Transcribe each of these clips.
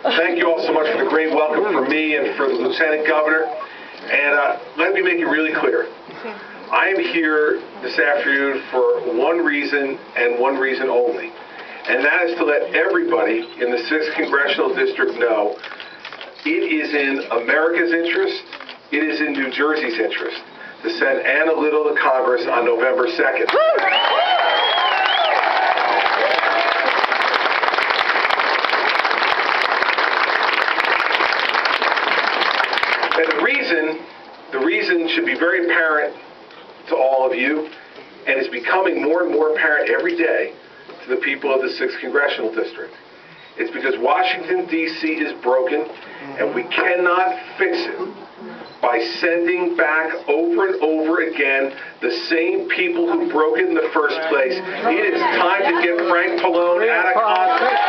Thank you all so much for the great welcome for me and for the Lieutenant Governor. And let me make it really clear. I am here this afternoon for one reason and one reason only. And that is to let everybody in the 6th Congressional District know it is in America's interest, it is in New Jersey's interest to send Anna Little to Congress on November 2nd. And the reason should be very apparent to all of you, and it's becoming more and more apparent every day to the people of the 6th Congressional District. It's because Washington, D.C. is broken, and we cannot fix it by sending back over and over again the same people who broke it in the first place. It is time to get Frank Pallone out of Congress.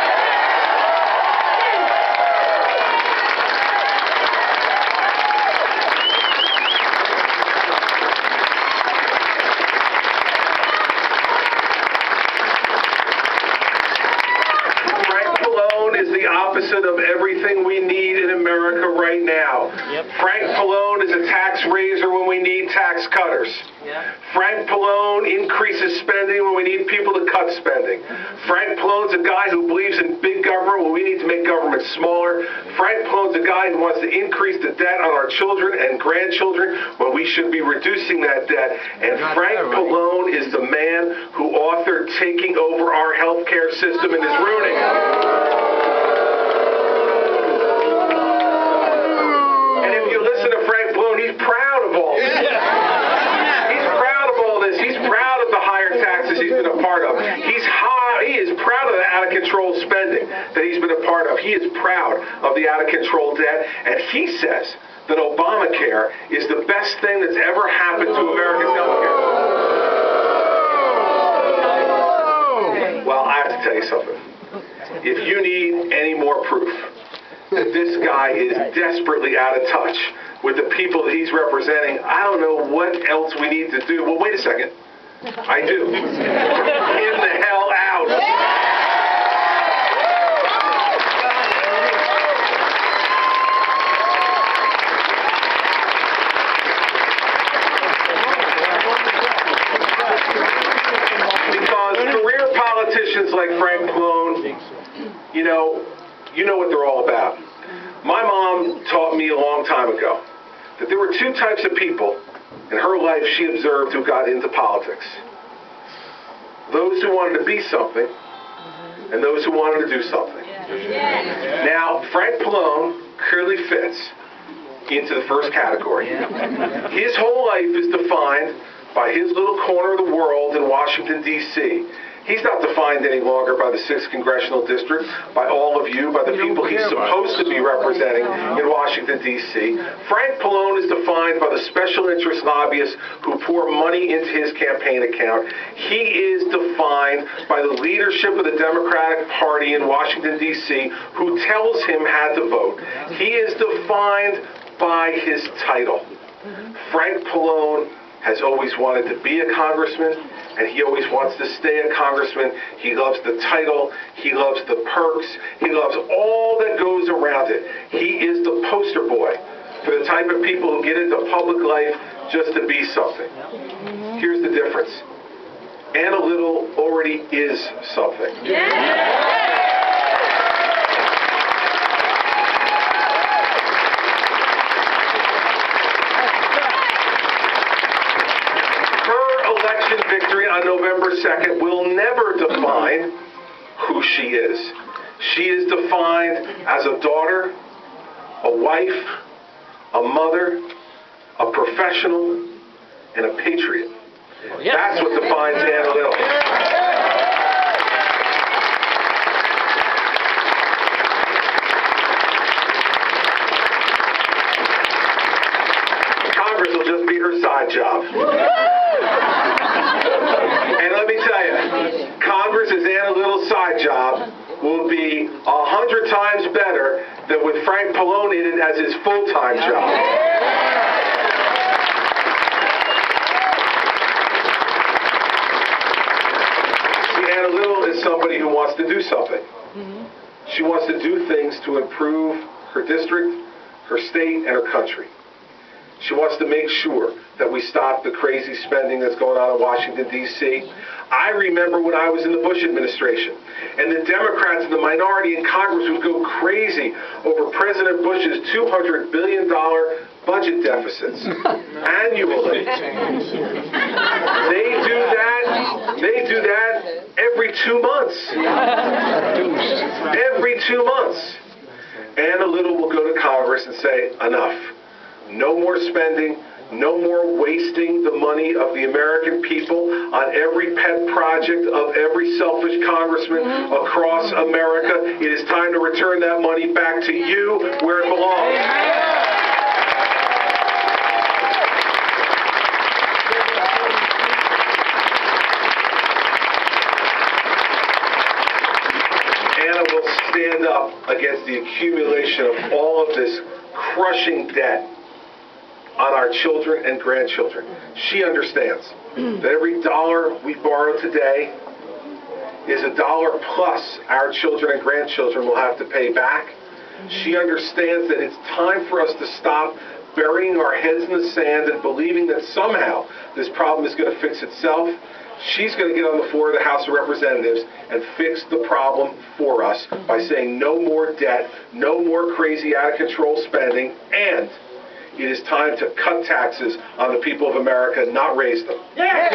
Opposite of everything we need in America right now. Yep. Frank Pallone is a tax raiser when we need tax cutters. Yep. Frank Pallone increases spending when we need people to cut spending. Frank Pallone's a guy who believes in big government when we need to make government smaller. Frank Pallone's a guy who wants to increase the debt on our children and grandchildren when we should be reducing that debt. And Frank Pallone is the man who authored taking over our healthcare system and is ruining it. He's proud of all this. He's proud of all this. He's proud of the higher taxes he's been a part of. He is proud of the out-of-control spending that he's been a part of. He is proud of the out-of-control debt. And he says that Obamacare is the best thing that's ever happened to American healthcare. Well, I have to tell you something. If you need any more proof that this guy is desperately out of touch with the people that he's representing, I don't know what else we need to do. Well, wait a second. I do. Get him the hell out. Because career politicians like Frank Pallone, you know what they're all about. My mom taught me a long time ago that there were two types of people in her life she observed who got into politics. Those who wanted to be something and those who wanted to do something. Now, Frank Pallone clearly fits into the first category. His whole life is defined by his little corner of the world in Washington, D.C. He's not defined any longer by the 6th Congressional District, by all of you, by the people he's supposed to be representing in Washington, D.C. Frank Pallone is defined by the special interest lobbyists who pour money into his campaign account. He is defined by the leadership of the Democratic Party in Washington, D.C., who tells him how to vote. He is defined by his title. Frank Pallone has always wanted to be a congressman, and he always wants to stay a congressman. He loves the title. He loves the perks. He loves all that goes around it. He is the poster boy for the type of people who get into public life just to be something. Here's the difference. Anna Little already is something. Victory on November 2nd will never define who she is. She is defined as a daughter, a wife, a mother, a professional, and a patriot. That's what defines Anna Little. Congress will just be her side job. And let me tell you, Congress as Anna Little's side job will be 100 times better than with Frank Pallone in it as his full-time job. See, Anna Little is somebody who wants to do something. She wants to do things to improve her district, her state, and her country. She wants to make sure that we stop the crazy spending that's going on in Washington, D.C. I remember when I was in the Bush administration, and the Democrats and the minority in Congress would go crazy over President Bush's $200 billion budget deficits annually. They do that every 2 months. Every 2 months. Anna Little will go to Congress and say, enough. No more spending, no more wasting the money of the American people on every pet project of every selfish congressman across America. It is time to return that money back to you where it belongs. Anna will stand up against the accumulation of all of this crushing debt on our children and grandchildren. She understands that every dollar we borrow today is $1 plus our children and grandchildren will have to pay back. She understands that it's time for us to stop burying our heads in the sand and believing that somehow this problem is going to fix itself. She's going to get on the floor of the House of Representatives and fix the problem for us by saying no more debt, no more crazy out-of-control spending, and it is time to cut taxes on the people of America, not raise them. Yeah.